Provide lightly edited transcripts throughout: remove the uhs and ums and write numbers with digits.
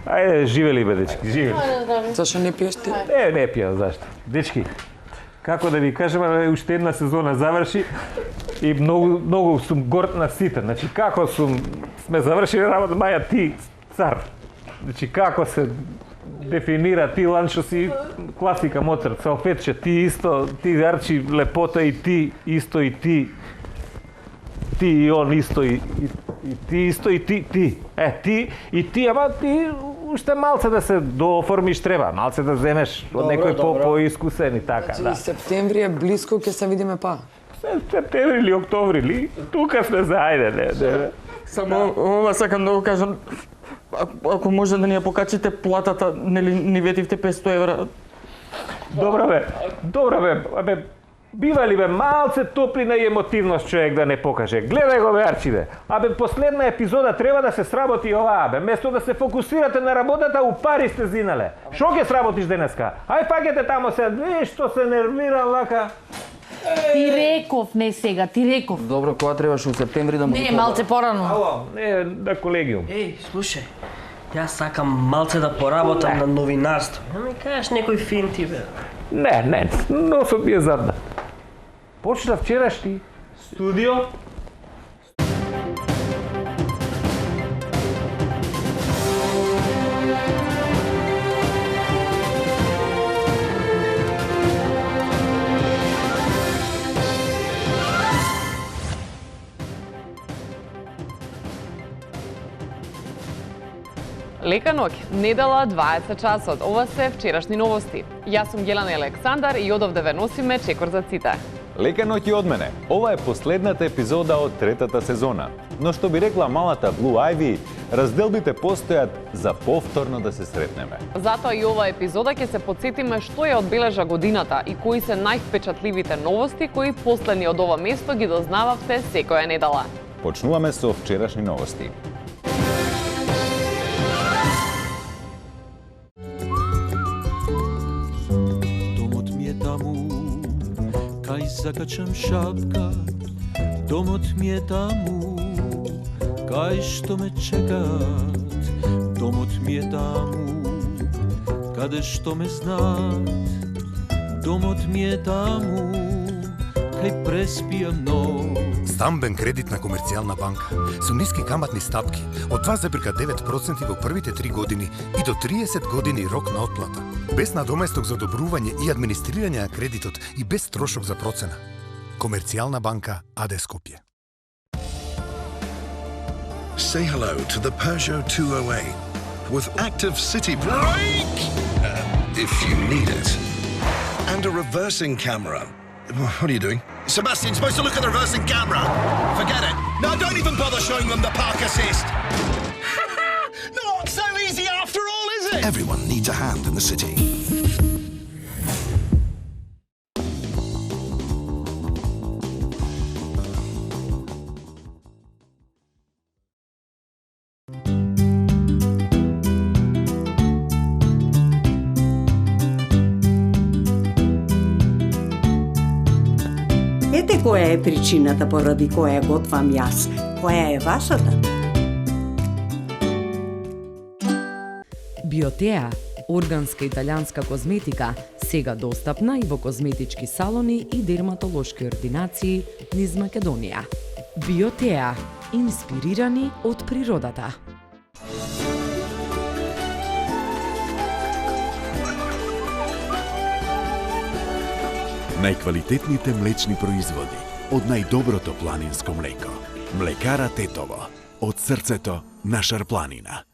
Ајде, живели бе, дечки, живели. Зашо не пиеш ти? Не пијам, зашто? Дечки, како да ви кажам, уште една сезона заврши и многу сум горд на сите. Значи, како сме завршили работа, Маја, ти, цар. Значи, како се дефинира ти, Ланчо, си класика Моцарт, салфетче, ти исто, ти Арчи, лепота и ти исто и ти. Ти и он исто и ти исто и ти. Ти и ти, ама ти уште малце да се дооформиш треба, малце да земеш од некој поискусен и така, да. Значи, септември е близко, ќе се видиме па. Септември или октомври ли? Тука сме за ајде, не. Само ова сакам да го кажам, ако може да ни ја покачите платата, нели ни ветивте 500 евра. Добра бе, бива ли бе малце топлина и емотивност човек да не покаже? Гледај го бе, Арчи бе. Последна епизода треба да се сработи оваа бе. Место да се фокусирате на работата, у пари сте зинале. Шо ќе сработиш денеска? Ај фаќате тамо се, што се нервира вака. Ти реков, не сега, ти реков. Добро, кога требаше у септември да му... Не, малце порано. Ало, не, да колегиум. Слушај, јас сакам малце да поработам на новинарство. Не ми кажеш некој финти, бе. Не, носот ми е задна. Почна вчерашни студио. Лека ноќ, недела 20 часот. Ова се вчерашни новости. Јас сум Јелена Александар и одовде ве носиме чекор за ците. Лека ноќ и од мене. Ова е последната епизода од третата сезона. Но што би рекла малата Blue Ivy, разделбите постојат за повторно да се сретнеме. Затоа и ова епизода ќе се потсетиме што ја одбележа годината и кои се највпечатливите новости кои последни од ова место ги дознававте секоја недела. Почнуваме со вчерашни новости. Закачам шапка, домот ми е таму, кај што ме чекат, домот ми е таму, каде што ме знаат, домот ми е таму, кај преспијам ног. Стамбен кредит на Комерцијална банка со ниски каматни стапки од 2,9% во првите 3 години и до 30 години рок на отплата. Без надоместок за одобрување и администрирање на кредитот и без трошок за процена. Комерцијална банка АД Скопје. Say hello to the Peugeot 208 with active city brake if you need it and a reversing camera. What are you doing? Sebastian, supposed to look at the reversing camera. Forget it. No, don't even bother showing them the park assist. Not so easy after all, is it? Everyone needs a hand in the city. Ете која е причината поради која готвам јас. Која е вашата? Биотеа, органска италијанска козметика, сега достапна и во козметички салони и дерматолошки ординации низ Македонија. Биотеа, инспирирани од природата. Најквалитетните млечни производи од најдоброто планинско млеко. Млекара Тетово, од срцето на Шарпланина.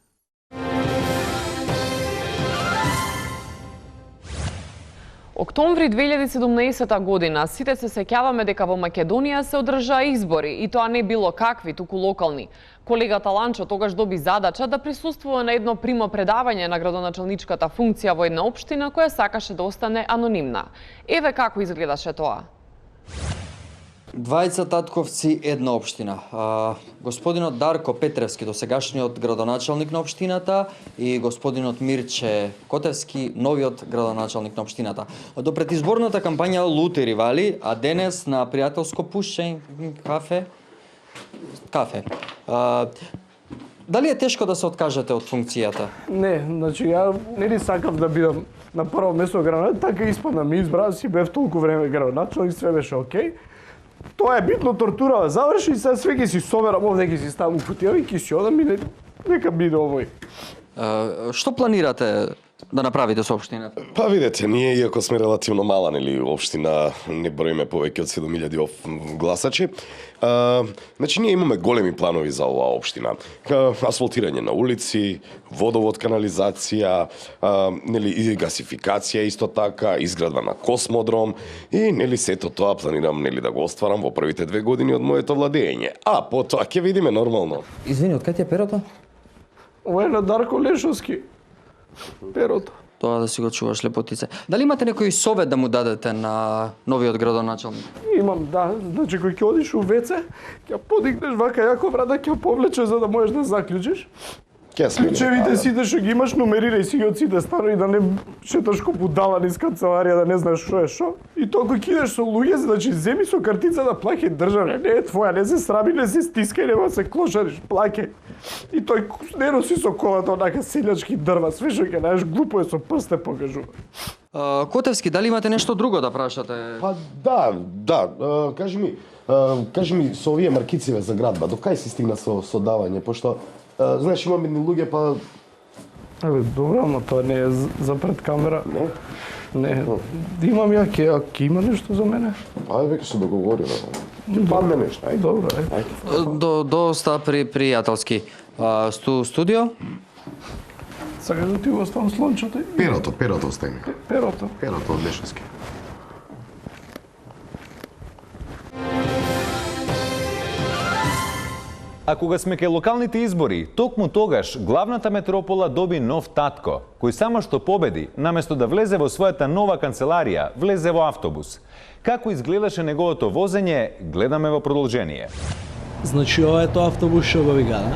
Октомври 2017 година сите се сеќаваме дека во Македонија се одржаа избори и тоа не било какви, туку локални. Колегата Ланчо тогаш доби задача да присуствува на едно примо предавање на градоначалничката функција во една општина која сакаше да остане анонимна. Еве како изгледаше тоа. Двајца татковци, една општина. Господинот Дарко Петревски, досегашниот градоначалник на општината, и господинот Мирче Котевски, новиот градоначалник на општината. До предизборната кампања лути ривали, а денес на пријателско пушење, кафе. Дали е тешко да се откажете од функцијата? Не, значи ја нели сакав да бидам на прво место градоначалник, така испадна ми избра, си бев толку време градоначалник, све беше окей. Тоа е битно, тортурава заврши и сега све ќе си соберам овде, ќе си ставам кутија и ќе си одам и нека биде овој. Што планирате да направите со општината? Па видете, ние иако сме релативно мала, нели, општина, не броиме повеќе од 7000 гласачи. Значи ние имаме големи планови за оваа општина. Асфалтирање на улици, водовод, канализација, нели и гасификација исто така, изградба на космодром и нели сето тоа планирам нели да го остварам во првите 2 години од моето владење. А потоа ќе видиме нормално. Извини, од кај ти е перото? Ова е на Дарко Лешовски. Перото. Тоа да си го чуваш лепотице. Дали имате некој совет да му дадете на новиот градоначалник? Имам, да. Значи, кој ќе одиш у ВЦ, ќе подигнеш вака јако врата, ќе повлечеш за да можеш да заклучиш. Ключевите сите што ги имаш, нумерирај си ги од сите станови, да не шеташ ко будала низ канцеларија, да не знаеш што е што. И тоа кој кидеш со луѓе, значи земи со картица да плаќај држава, не е твоја, не се сраби, не се стискај, нема се клошариш, плаќај. И тој не носи со колата онака селјачки дрва, све што ќе најдеш глупо е со прсте покажува. Котевски, дали имате нешто друго да прашате? Па да, кажи ми со овие маркициве за градба, до кај си стигна со давање, пошто знаеш, имам едни луѓе, па... Добро, ама тоа не е за пред камера. Не. Имам ја, ќе има нешто за мене? Ајде, веќе се договориме. Падне нешто, ајде. Добро, ајде. Доста пријателски. Студио? Сакаш да ти го оставам слончето? Перото остави. Перото од Лешевски. А кога сме кај локалните избори, токму тогаш главната метропола доби нов татко, кој само што победи, наместо да влезе во својата нова канцеларија, влезе во автобус. Како изгледаше неговото возење, гледаме во продолжение. Значи, ова е тоа автобус што го вика, да?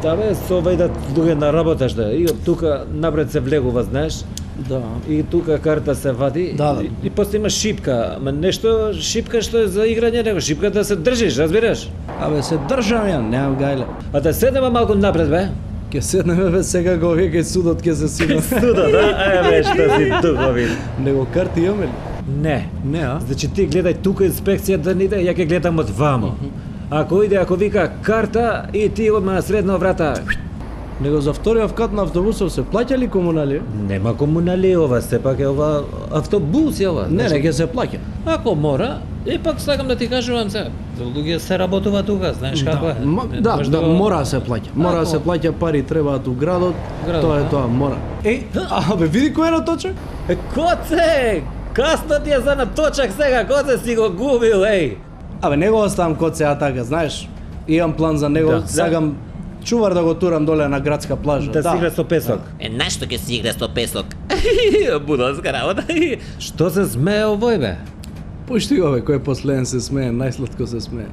Да бе, со овај да дуге на работа што и тука напред се влегува, знаеш? Да. И тука карта се вади. Да. И после има шипка, ама нешто шипка што е за играње, него шипка да се држиш, разбираш? Абе се држам ја, немам гајле. А да седнеме малку напред, бе? Ке седнеме, бе, сега го овие кај судот ке се седнеме. Судот, да? Бе, што си духовин. Него карти имаме ли? Не, а? Значи ти гледај тука инспекција да не иде, ја ќе гледам од вамо. Ако иде, ако вика карта и ти одма на средно врата. Него за вториот кат на автобусов се плаќа ли комунали? Нема комунали, ова сепак е ова автобус е ова. Не, ќе се плаќа. Ако мора, ипак сакам да ти кажувам се. За луѓе се работува тука, знаеш како е. Да, мора да се плаќа. Мора да се плаќа, пари требаат у градот. Тоа е тоа, мора. Абе види кој е на точак? Коце! Касно ти е за на точак сега, коце си го губил, еј. Абе не го оставам коце, така, знаеш. Имам план за него, сакам чувар да го турам доле на градска плажа. Да си игра со песок. Нашто ќе си игра со песок? Будалска работа. Што се смее овој, бе? Пушти го, бе, кој последен се смее, најсладко се смее.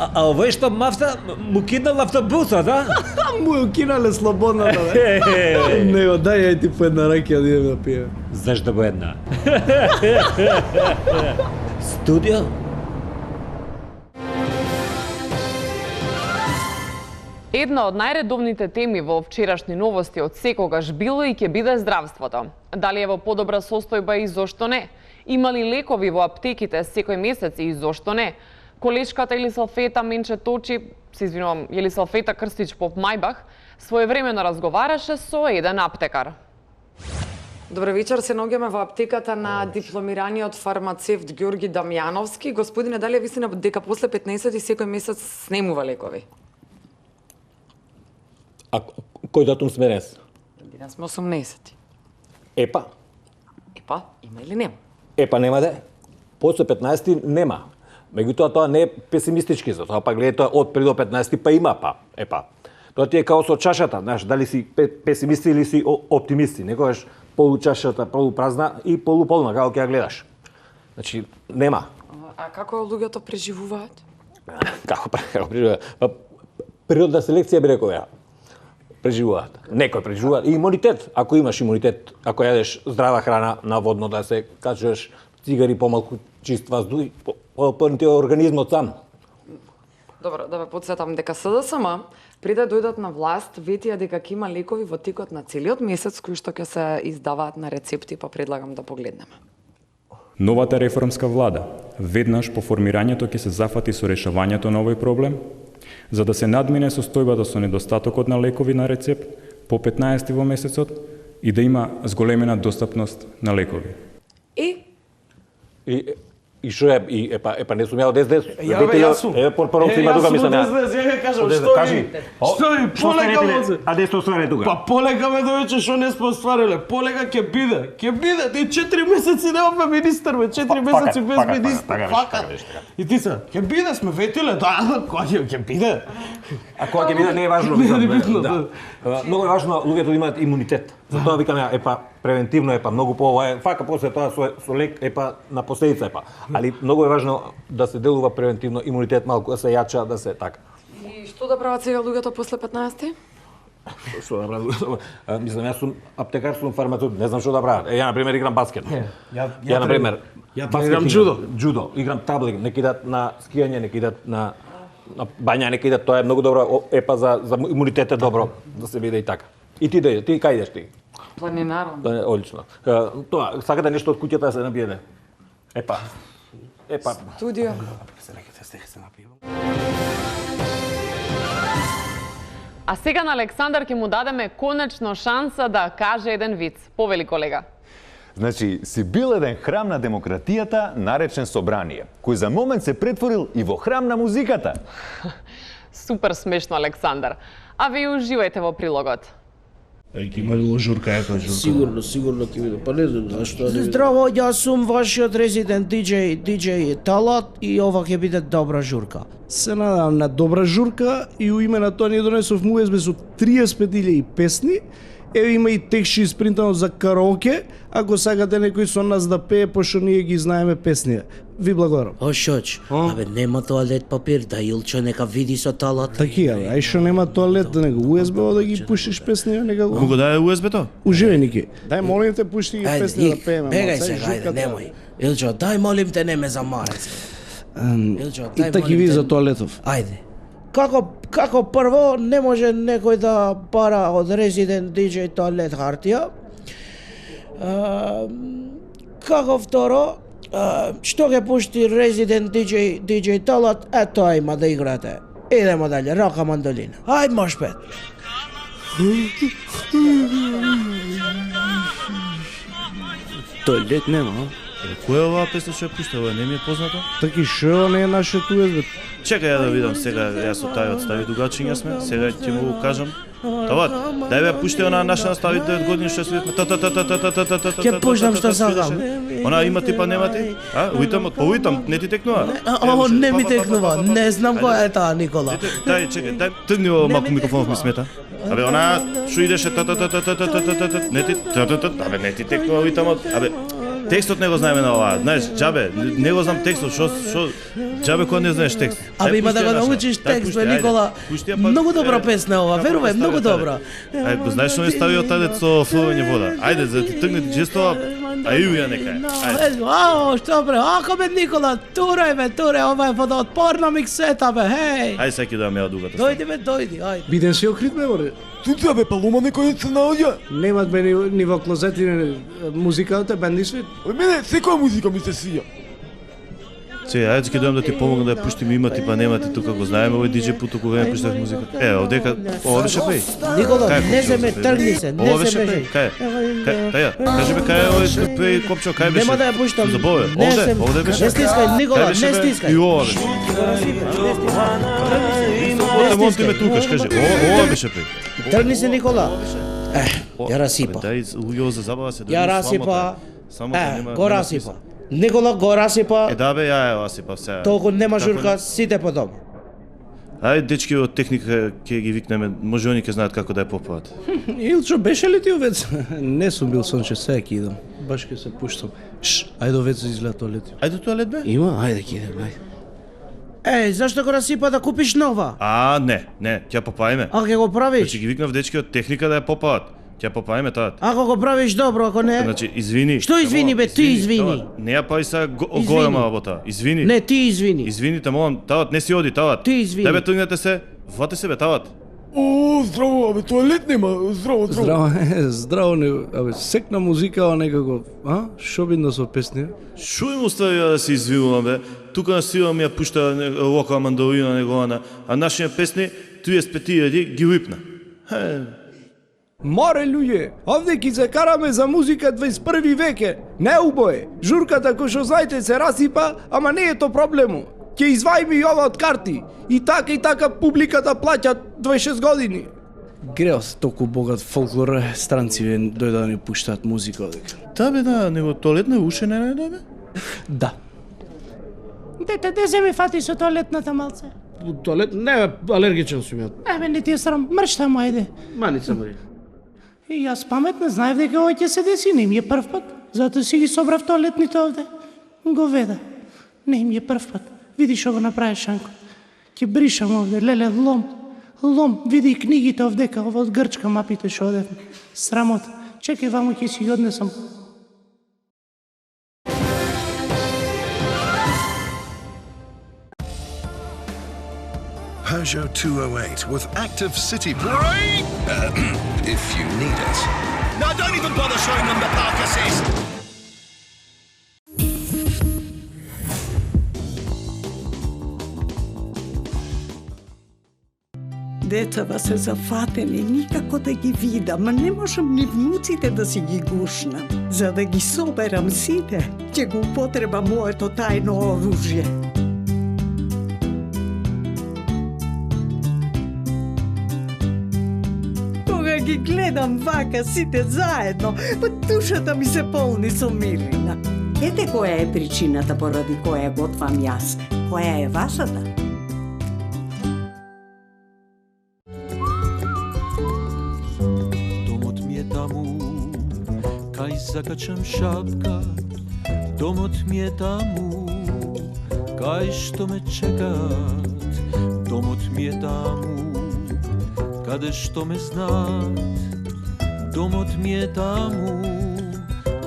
А овој што мафта, му киднал автобусот, а? Му ја кинале слободната, бе. Него, дај ти по една ракија да идем да пиеме. Зашто по една? Студио? Една од најредовните теми во вчерашни новости од секогаш било и ќе биде здравството. Дали е во подобра состојба и зошто не? Има ли лекови во аптеките секој месец и зошто не? Колешката Елисалфета Менче Точи, Елисалфета Крстич Поп Мајбах, своевремено разговараше со еден аптекар. Добро вечер, се наоѓаме во аптеката на дипломираниот фармацевт Ѓорги Дамјановски. Господине, дали е вистина дека после 15 секој месец снемува лекови? А кој датум сме днес? Денес сме 18. Епа, има или нема? нема де. После 15 нема. Меѓутоа тоа не е песимистички, затоа па гледај од пред до 15 па има Тоа ти е као со чашата, знаеш, дали си песимисти или си оптимисти. Некогаш получашата полупразна и полуполна, како ќе ја гледаш. Значи, нема. А како луѓето преживуваат? Како преживуваат? Природна селекција би рекол ја. Преживуваат. Некој преживуваат. И имунитет, ако имаш имунитет, ако јадеш здрава храна, наводно да се качуваш цигари, помалку чист воздух, попълни ти организмот сам. Добро, да ве подсетам дека СДСМ пред да дојдат на власт ветија дека ќе има лекови во текот на целиот месец кои што ќе се издаваат на рецепти, па предлагам да погледнеме. Новата реформска влада веднаш по формирањето ќе се зафати со решавањето на овој проблем, за да се надмине состојбата со недостатокот на лекови на рецепт по 15 во месецот и да има зголемена достапност на лекови. И што е, епа не сум ја од СДС. Јас сум. Прво си има тука мислам ја. Ја ќе кажам, што ви полека возе? А десто ствари тука? Па полека ме довече, што не сме оствариле. Полека ќе биде. Ти 4 месеци немаме министер, 4 месеци без министер. И ти се, ќе биде, сме ветиле, да, кога ќе биде? А кога ќе биде не е важно. Многу е важно луѓето да имаат имунитет. Затоа викам ја, превентивно многу фака после тоа со лек на последица али многу е важно да се делува превентивно, имунитет малку да се јача, да се така. И што да прават сега луѓето после 15-ти? Што да прават? Мислам, јас сум аптекар, сум фармацевт, не знам што да прават. Ја на пример играм баскет. Ја на пример играм джудо. Джудо, играм таблик, нека идат на скијање, нека идат на бања, нека идат, тоа е многу добро, за имунитет е добро да се биде и така. И ти кај идеш ти? Планинарам. Одлично. Тоа, сакате нешто од куќата да се набиеде? Студио. А сега на Александар ќе му дадеме конечно шанса да каже еден виц. Повели колега. Значи, си бил еден храм на демократијата, наречен Собрание, кој за момент се претворил и во храм на музиката. Супер смешно, Александар. А ви уживајте во прилогот. Ќе има ли журка, јака журка? Сигурно ќе биде. Па не знам зашто. Здраво, јас сум вашиот резидент диџеј Талат и ова ќе биде добра журка. Се надевам на добра журка и у име на тоа ни донесов USB со 35.000 песни. Еве има и текст испринтано за караоке, ако сакате некој со нас да пее, пошто ние ги знаеме песни. Ви благодарам. Шоч, абе нема тоалет папир, да Илчо нека види со Талат. Таки, ај што нема тоалет, да него USB да ги пуштиш песни, нека го. Му даде USB-то? Уживај Ники. Дај молим те пушти ги песни да пееме. Бегај се, ајде, немој. Илчо, дај молим те, не ме замарај се. Илчо, дај молим те. И таки ви за тоалетов. Ајде. Како прво не може некој да пара од резидент диџеј тоалет хартија. Како второ, што ќе пушти резидент диџеј Талат, тоа има да играте. Идемо дале, рака мандолина. Ајде маш пет. Тоалет нема, Која е оваа песна што ја пушта, ова не ми е познато? Таки што не е нашето USB? Чекај ја да видам сега, јас со тај одстави дугачиња сме, сега ќе му кажам. Тават, дај бе пушти она наша настави 9 години што се видиме. Ќе пуштам што сакам. Она има ти па нема ти? А, уитам, не ти текнува? О, не ми текнува, не знам која е таа Никола. Дај, чекај, дај тргни во малку микрофонов ми смета. Абе, она што идеше не ти абе не ти текнува уитамот. Абе, текстот не го знаеме на оваа. Знаеш, џабе, не го знам текстот, што џабе кога не знаеш текст. Абе има да го научиш текст, бе Никола. Многу добра песна ова, верувај, многу добра. Ајде, знаеш што ми ставио тадец со флување вода. Ајде, за да ти тргне джестова, а и ја нека. Ајде. Ао, што бре, ако бе Никола, турај бе, ова е водоотпорна миксета бе, хеј. Ајде сега да ја дугата. Дојди бе, дојди, ајде. Биден си окрит бе, море. Тука бе, палума некој се наоѓа. Немат бе ни во клозети музиката, бенди свет. Мене секоја музика ми се свија. Ајде ќе дојам да ти помогнам да ја пуштим, има ти па нема ти, тука го знаеме овој диџеј путу кога ја пуштав музика. Одека, ова беше пеј. Никола, не се ме тргни се, не се бежи. Кај? Таја, кажи бе кај е овој пеј копчо, кај беше? Нема да ја пуштам. Забаве, овде беше. Не стискај, Никола, не стискај. И ова беше. Овде монти ме тукаш, кажи. Ова беше пеј. Тргни се, Никола. Ја расипа. Дај, луѓе за забава се. Ја расипа. Го расипа. Никола го расипа. Да бе, ја расипав сега. Толку нема журка, сите по дома. Ајде, дечки од техника ќе ги викнеме, може они ќе знаат како да ја попават. Илчо, беше ли ти овец? Не сум бил сонче, сега ќе идам. Баш ќе се пуштам. Ајде овец изгледа тоалет. Ајде тоалет бе? Има, ајде ќе идем, ајде. Зашто го расипа да купиш нова? Не, ќе ја попаеме. А ќе го правиш? Значи ги викнав дечки од техника да ја попават. Ќе поправиме тоа. Ако го правиш добро, ако не... Значи, извини. Што извини, бе, ти извини. Не ја пај сега голема работа. Извини. Не, ти извини. Извини, те молам, тават, не си оди, тават. Ти извини. Тебе тргнете се, вати се, бе, тават. О, здраво, абе, тоалет нема, здраво. Здраво, абе, секна музика, а некако, Шо бидно со песни? Шо им остави да се извинувам, бе? Тука на сила ми ја пушта лока мандолина негована, а нашите песни, 35.000 ги липна. Море луѓе, овде ги закараме за музика 21 веке. Не убое. Журката кој што знаете се расипа, ама не е то проблему. Ќе извајме и ова од карти. И така публиката плаќа 26 години. Грео се толку богат фолклор, странци дојде да ни пуштаат музика одека. Да бе, да, него тоалетна уше не најде бе? Да. Дете, де се ми фати со тоалетната малце? Тоалет, не, алергичен сум ја. Еме, не ти е срам, мршта му, ајде. Маница моја. И јас паметна, знаев дека ова ќе се деси, не им е прв пат. Затоа си ги собрав тоалетните овде. Го веда. Не им е прв пат. Види што го направи Шанко. Ќе бришам овде, леле, лом, види книгите овдека, ова од Грчка мапите што одевме. Срамот. Чекај, вамо ќе си ги однесам. Peugeot 208 with active city brake. If you need it. No, don't even bother showing them the park assist. Децата се зафатени, никако да ги видам, не можам ни внуците да си ги гушнам. За да ги соберам сите, ќе го употреба моето тајно оружје. Кога ги гледам вака сите заедно, па душата ми се полни со милина. Ете која е причината поради која готвам јас. Која е вашата? Закачам шапка, домот ми е таму, кај што ме чекаат, домот ми е таму, каде што ме знаат, домот ми е таму,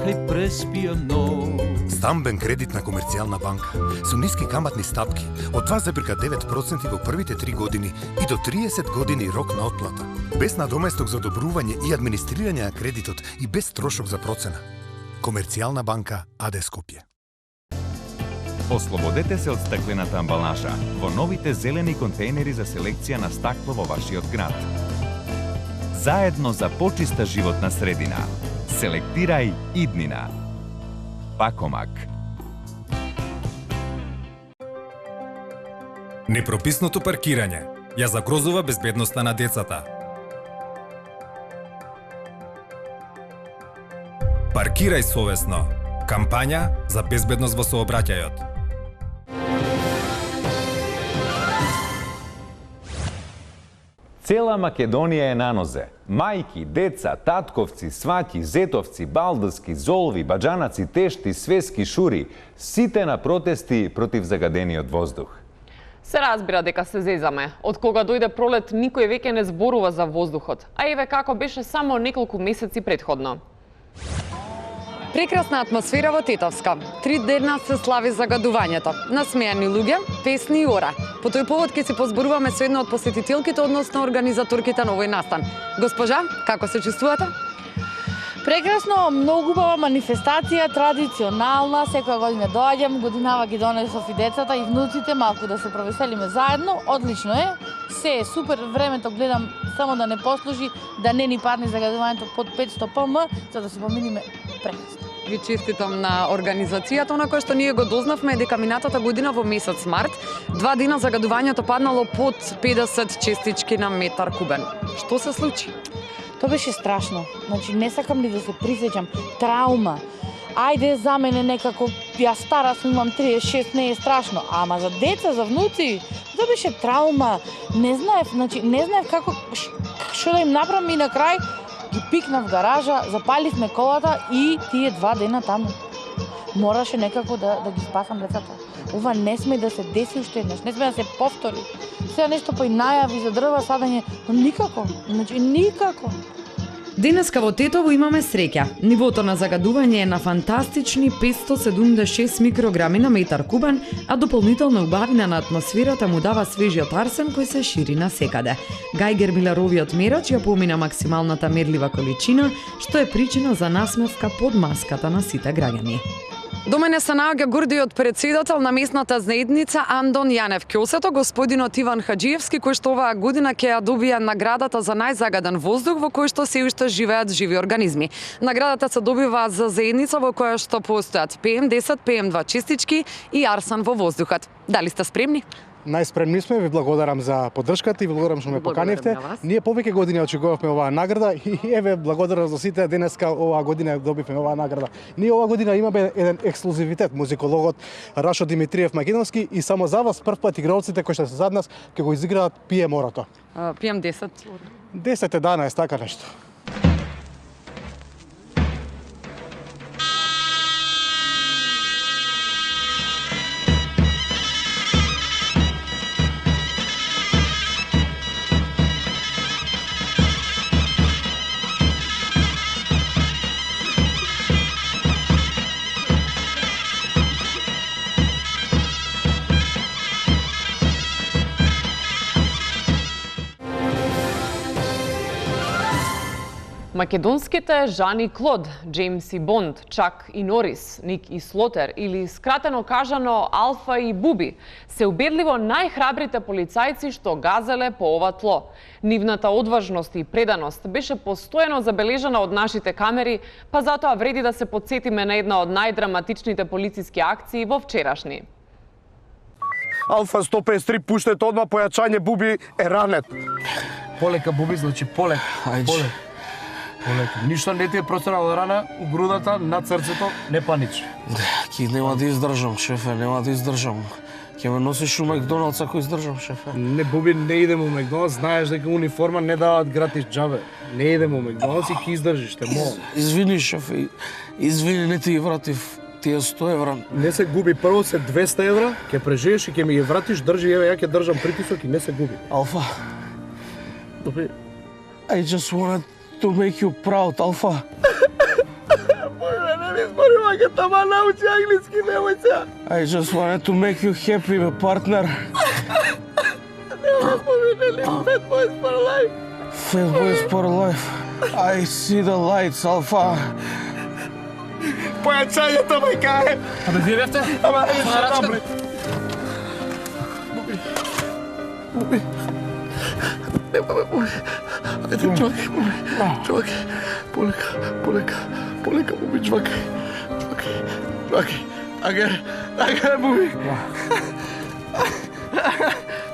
кај преспијам ног. Стамбен кредит на Комерцијална банка со ниски каматни стапки од 2,9% во првите 3 години и до 30 години рок на отплата. Без надоместок за одобрување и администрирање на кредитот и без трошок за процена. Комерцијална банка АД Скопје. Ослободете се од стаклената амбалажа во новите зелени контейнери за селекција на стакло во вашиот град. Заедно за почиста животна средина. Селектирај иднина. Пакомак. Непрописното паркирање ја загрозува безбедноста на децата. Паркирај совесно. Кампања за безбедност во сообраќајот. Цела Македонија е на нозе. Мајки, деца, татковци, сваќи, зетовци, балдски, золви, баџанаци, тешти, свески, шури, сите на протести против загадениот воздух. Се разбира дека се зезаме. Од кога дојде пролет, никој веќе не зборува за воздухот. А еве како беше само неколку месеци предходно. Прекрасна атмосфера во Тетовска. 3 дена се слави загадувањето. Насмејани луѓе, песни и ора. По тој повод ќе се позборуваме со една од посетителките, односно организаторките на овој настан. Госпожа, како се чувствувате? Прекрасно, многу убава манифестација, традиционална, секоја година доаѓам, годинава ги донесов и децата и внуците, малку да се провеселиме заедно, одлично е, се е супер, времето гледам само да не послужи, да не ни падне загадувањето под 500 пм, за да се поминиме прекрасно. Ви честитам на организацијата, на која што ние го дознавме дека минатата година во месец март, 2 дена загадувањето паднало под 50 честички на метар кубен. Што се случи? Тоа беше страшно. Значи, не сакам ни да се присеќам. Траума. Ајде, за мене некако, ја стара сум, имам 36, не е страшно. Ама за деца, за внуци, тоа беше траума. Не знаев како, што да им направам и на крај, ги пикнав гаража, запаливме колата и тие 2 дена таму. Мораше некако да ги спасам децата. Ова не сме да се деси уште еднаш, не сме да се повтори. Сега нешто па и најави за дрва садење, но никако, значи никако. Денеска во Тетово имаме среќа. Нивото на загадување е на фантастични 576 микрограми на метар кубен, а дополнителна убавина на атмосферата му дава свежиот арсен кој се шири насекаде. Гајгер Миларовиот мерач ја помина максималната мерлива количина, што е причина за насмевка под маската на сите граѓани. До мене се наоѓа гордиот председател на местната заедница Андон Јанев Ќосето, господинот Иван Хаџиевски, кој што оваа година ќе ја добија наградата за најзагаден воздух во кој што се уште живеат живи организми. Наградата се добива за заедница во која што постојат PM10, PM2 честички и арсан во воздухот. Дали сте спремни? Најспремни сме, ви благодарам за поддршката и ви благодарам што ме поканивте. Ние повеќе години очекувавме оваа награда и еве благодарам за сите денеска оваа година добивме оваа награда. Ние оваа година имаме еден ексклузивитет, музикологот Рашо Димитриев Македонски и само за вас првпат игралците кои што се зад нас ќе го изиграат Пие морато. PM10. 10-11, така нешто. Македонските Жани Клод, Джеймс и Бонд, Чак и Норис, Ник и Слотер или скратено кажано Алфа и Буби се убедливо најхрабрите полицајци што газеле по ова тло. Нивната одважност и преданост беше постојано забележана од нашите камери, па затоа вреди да се подсетиме на една од најдраматичните полициски акции во вчерашни. Алфа 153 пуштет одма појачање, Буби е ранет. Полека, Буби, значи полека. Полека. Ништо не ти е пространала рана у грудата, над срцето, не панич. Ки нема да издржам, шефе, нема да издржам. Ќе ме носиш у Макдоналдс ако издржам, шефе. Не, Буби, не идем у Макдоналдс, знаеш дека униформа не даваат гратис джабе. Не идем у Макдоналдс и ќе издржиш, те молам. Извини, шефе, извини, не ти ги вратив тие 100 евра. Не се губи, прво се 200 евра, ќе преживееш и ќе ми ги вратиш, држи, еве, ја ќе држам притисок и не се губи. Алфа, I just wanted to make you proud, Alfa. Боже, не ми збори, мака, тама научи англиски, немој се. I just wanted to make you happy, my partner. Нема поминали, Fat Boys for Life. Fat Boys for Life. I see the lights, Alfa. Појачањето ме кае. Абе, вие бевте? Ама, не се напред. Буби. Нема ме, Буби. Ајде, чвакай, полека, Буби, чвакай. Така, Буби.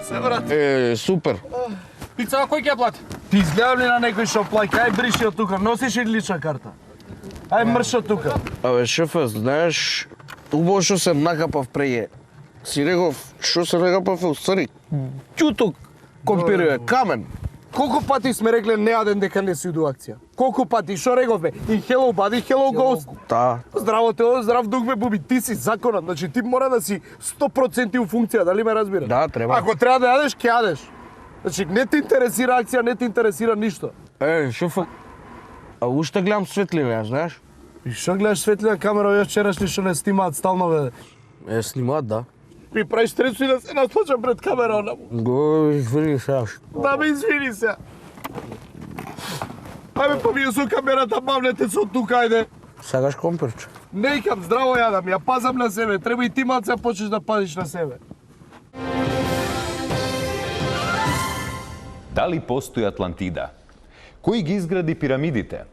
Се брат. Супер. Пица, кој ќе плати? Ти изгледам ли на некој што плаќа? Ај, бриши од тука, носиш ли лична карта? Ај, мрш од тука. Абе, шефе, знаеш, убаво што се накапав преје. Си реков, што се накапав е устари ќуток компирија, камен. Колку пати сме рекле не јаден дека не си иду акција? Колку пати, што рековме? И hello buddy, hello ghost. Да. Здраво тело, здрав дух ме, Буби, ти си законот, значи ти мора да си 100% у функција, дали ме разбираш? Да, треба. Ако треба да јадеш, ќе јадеш. Значи не те интересира акција, не те интересира ништо. Шефе, а уште гледам светлина, знаеш? И што гледаш светлина камера, овие вчерашни што не снимаат стално, бе? Снимаат, да. Ми правиш трецу и да се наслачам пред камера, онаму. Го, извини се. Да ме извини се. Ајде, па вие со камерата бавнете се од тука, ајде. Сакаш компирче? Не икам, здраво јадам, ја пазам на себе. Треба и ти малце почнеш да пазиш на себе. Дали постои Атлантида? Кој ги изгради пирамидите?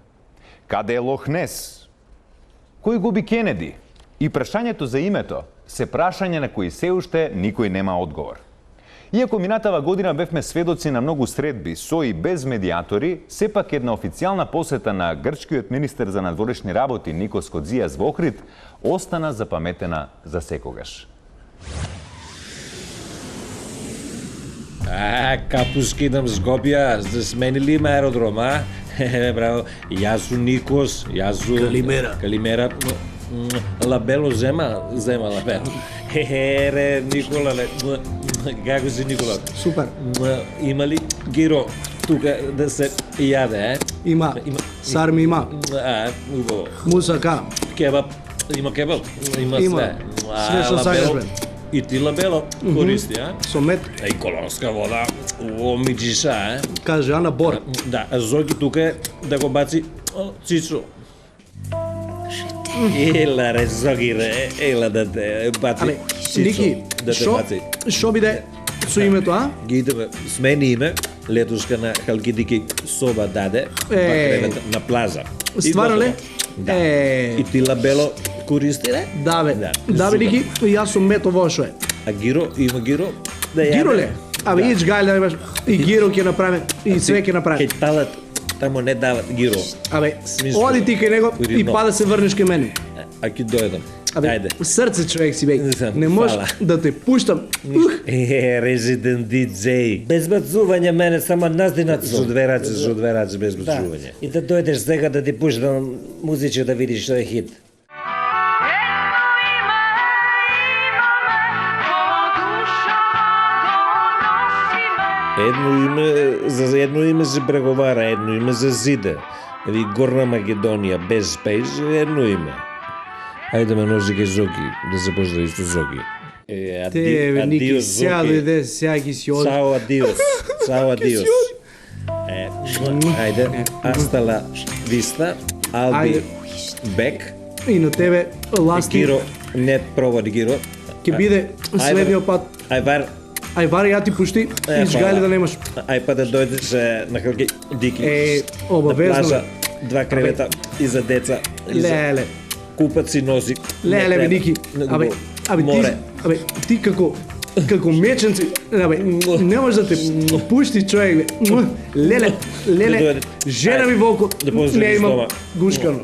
Каде е Лохнес? Кој губи Кенеди? И прашањето за името се прашање на кои се уште никој нема одговор. Иако минатава година бевме сведоци на многу средби со и без медиатори, сепак една официјална посета на грчкиот министер за надворешни работи Никос Кодзијас во Охрид остана запаметена за секогаш. Капуски идам Скопје, сте сменили ме аеродром, а? Браво, јас су Никос, јас су... Калимера. Лабело зема лабело. Ре, Никола, како си Никола? Супер. Има ли гиро? тука да се јаде, Има. Сарми има. Убаво. Мусака. Кебаб. Има кебаб. Има све. Све што сакаш, бе. И ти лабело користи, Со мед. И колонска вода. Миджиша, Каже Ана Бор. Да, Зоки тука е да го баци Цицо. Ела ре, Зоки ре, ела да те баци Цицо. Ники, Да те баци. Шо биде со името, а? Ги идеме, смени име, летушка на Халкидики соба даде, па кревет на плаза. Стварно ли? Да. И ти лабело користи, не? Да, бе. Да, бе, Ники, јас сум мето во шо е. А гиро, има гиро? Да јаде. Гиро ли? Абе, ич гајле да имаш. И гиро ќе направи, и све ќе направи. Кај талат, тамо не дават гиро. Абе, оди ти кај него и па да се врнеш кај мене. А ќе дојдам. Абе, Ајде. срце човек си, бе. Не можеш да те пуштам. Резидент диджеј. Без бацување мене само наздинат Со две раци без бацување. И да дојдеш сега да ти пуштам музиче да видиш што е хит. Едно име се преговара, едно име се зиде. Еви Горна Македонија без спейс, едно име. Ајде ме носи кај Зоки, да се поздрави со Зоки. Те, Ники, сега дојде, сега ги си оди. Сао адиос, сао адиос. Ајде, астала виста, Алби бек. И на тебе, Ласти. Гиро, не проводи Гиро. Ќе биде следниот пат. Ајвар, ја ти пушти, ич гајле да немаш. Ај па да дојдеш на Халкидики. Обавезно. Два кревета и за деца. Леле. Купат си носи. Леле, бе, Ники. Абе, ти како меченци, не може да те пушти човек, бе. Леле, жена ми волко, не имам гушкано.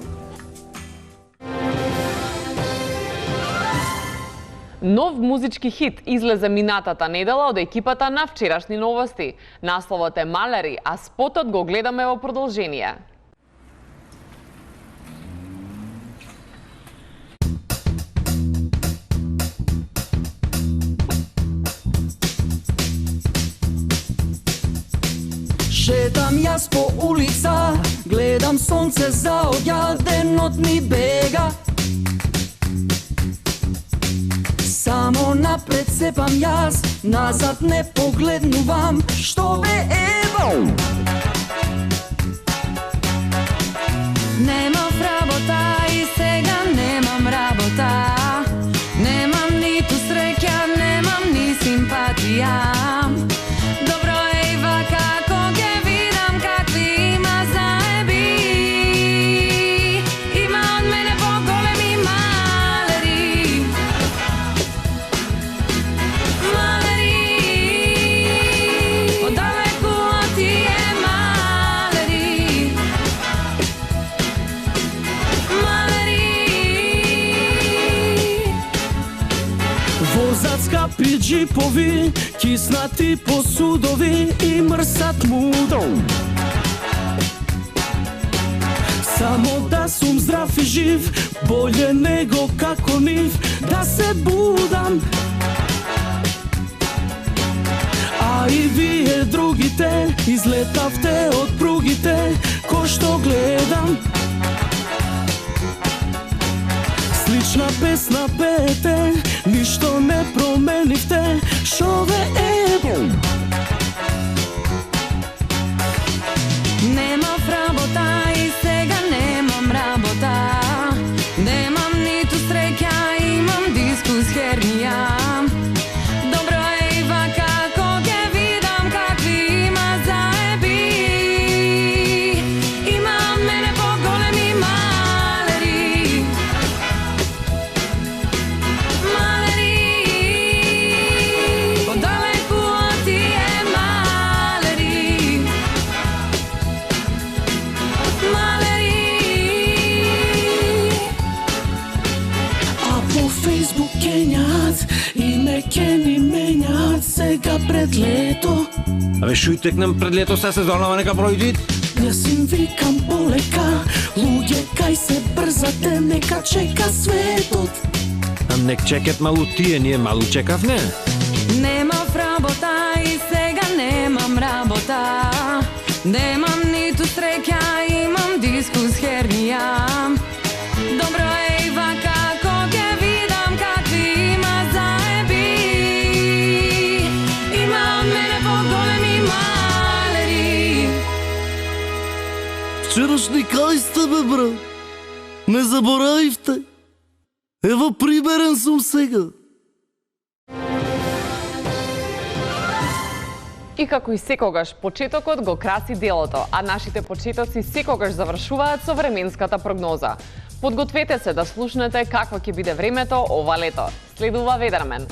Нов музички хит излезе минатата недела од екипата на вчерашни новости. Насловот е Малери, а спотот го гледаме во продолжение. Шетам јас по улица, гледам сонце заоѓа, денот ми бега. Само напред сепам јас, назад не погледнувам, што бе ево. Немам работа и сега немам работа. Немам ниту среќа, немам ни симпатија. Добро е и вака, ке видам какви има заеби. Има од мене поголеми малери. Скапи джипови, киснати посудови и мрсат мудо. Само да сум здрав и жив, болje него како нив, да се будам. А и вие другите, излетавте од пругите, ко што гледам. Слична песна пеете, ништо не променивте, шо ве ебо. Немам работа и сега немам работа. Немам ниту среќа, имам дискус хернија. Добро е и вака, ко ке видам какви има заеби. Има од мене поголеми малери. Подалеку од тие малери. А по Фейсбук кењат и ме ке ни менјат сега пред лето. Абе шо и текнем пред лето се сезонава нека пројдит? Јас им викам полека, луѓе кај се брзате, нека чека светот. А нек чекат малу тие, ние малу чекавне. Немам работа и сега немам работа. Немам ниту среќа, имам дискус хернија. Добро е и вака, ко ќе видам какви има заеби. Има од мене поголеми малери. Вчерашни кај сте, бе, брат? Не заборавивте. Ево приберен сум сега. И како и секогаш, почетокот го краси делото, а нашите почетоци секогаш завршуваат со временската прогноза. Подгответе се да слушнете какво ќе биде времето ова лето. Следува Ведермен.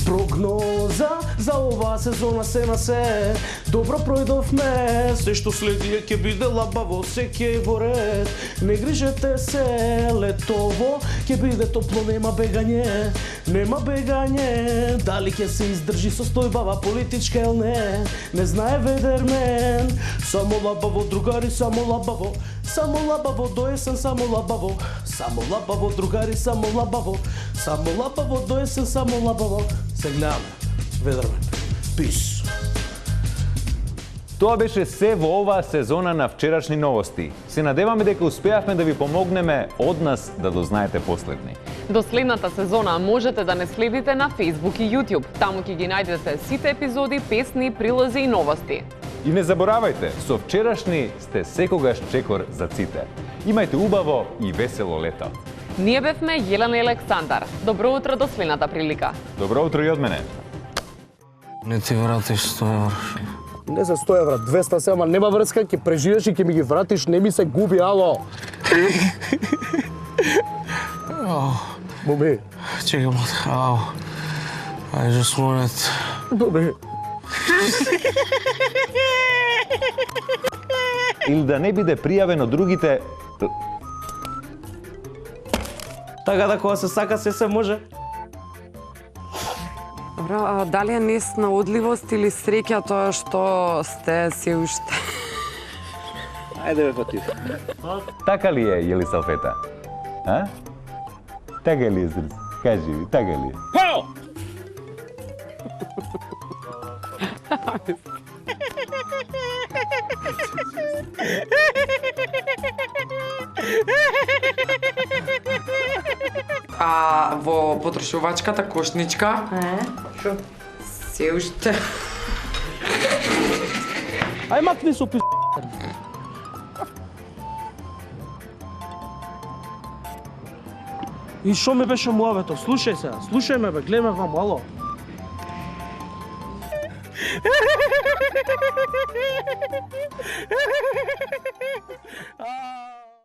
Прогноза за оваа сезона се на се. Добро пројдовме, се што следи ќе биде лабаво, се ќе во ред. Не грижете се, летово ќе биде топло, нема бегање. Нема бегање, дали ќе се издржи состојбава политичка или не. Не знае Ведермен, само лабаво другари, само лабаво. Само лабаво до есен, само лабаво. Само лабаво другари, само лабаво. Само лабаво до есен, само лабаво. Се гледаме. Ведермен. Пис. Тоа беше се во оваа сезона на вчерашни новости. Се надеваме дека успеавме да ви помогнеме од нас да дознаете последни. До следната сезона можете да не следите на Facebook и YouTube. Таму ќе ги најдете сите епизоди, песни, прилози и новости. И не заборавајте, со вчерашни сте секогаш чекор за ците. Имајте убаво и весело лето. Ние бевме Јелена и Александар. Добро утро до следната прилика. Добро утро и од мене. Не ти вратиш 100 евра. Не за 100 евра, 200 се, ама нема врска, ќе преживеш и ќе ми ги вратиш, не ми се губи, ало. Боби. Чекай, мот, ау. I just wanted... Боби. Или да не биде пријавен од другите... Така да кога се сака, се може. Добро, а дали е несна одливост или среќа тоа што сте се уште? Ајде бе потив. Така ли е, Јели Салфета? А? Така ли е, Срц? Кажи ми, така ли е? Хао! А во потрошувачката кошничка? Шо? Се уште. Ај макни со пи... И шо ме беше муавето? Слушај се, слушај ме бе, гледај ме вам, ало. Ah!